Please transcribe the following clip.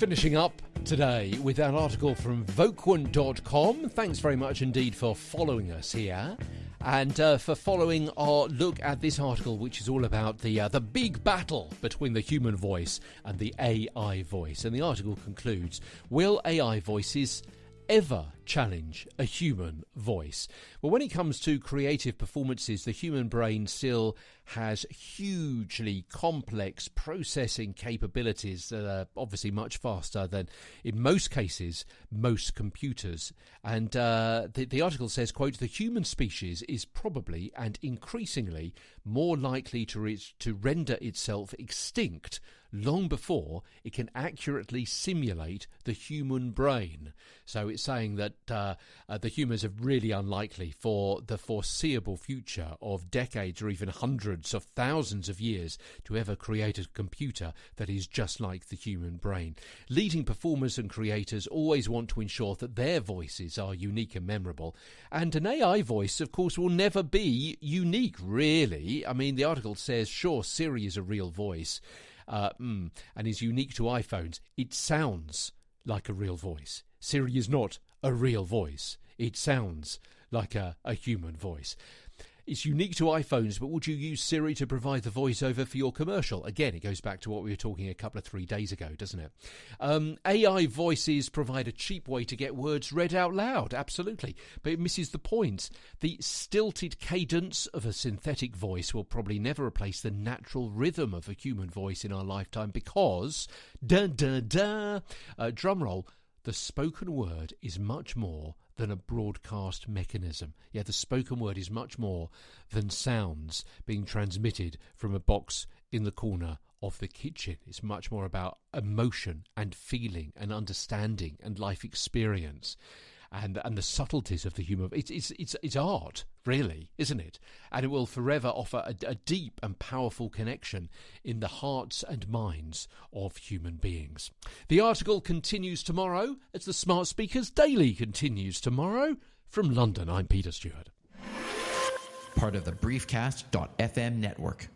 Finishing up today with an article from Voquant.com. Thanks very much indeed for following us here and for following our look at this article, which is all about the big battle between the human voice and the AI voice. And the article concludes, will AI voices ever challenge a human voice? Well, when it comes to creative performances, the human brain still has hugely complex processing capabilities that are obviously much faster than, in most cases, most computers. And the article says, quote, the human species is probably and increasingly more likely to render itself extinct long before it can accurately simulate the human brain. So it's saying that the humans are really unlikely for the foreseeable future of decades or even hundreds of thousands of years to ever create a computer that is just like the human brain. Leading performers and creators always want to ensure that their voices are unique and memorable. And an AI voice, of course, will never be unique, really. I mean, the article says, sure, Siri is a real voice and is unique to iPhones. It sounds like a real voice. Siri is not a real voice. It sounds like a human voice. It's unique to iPhones, but would you use Siri to provide the voiceover for your commercial? Again, it goes back to what we were talking a couple of 3 days ago, doesn't it? AI voices provide a cheap way to get words read out loud, absolutely, but it misses the point. The stilted cadence of a synthetic voice will probably never replace the natural rhythm of a human voice in our lifetime because, drumroll, the spoken word is much more than a broadcast mechanism. Yeah, the spoken word is much more than sounds being transmitted from a box in the corner of the kitchen. It's much more about emotion and feeling and understanding and life experience and the subtleties of the human. It's art, really, isn't it? And it will forever offer a deep and powerful connection in the hearts and minds of human beings. The article continues tomorrow as the Smart Speakers Daily continues tomorrow. From London, I'm Peter Stewart. Part of the Briefcast.fm network.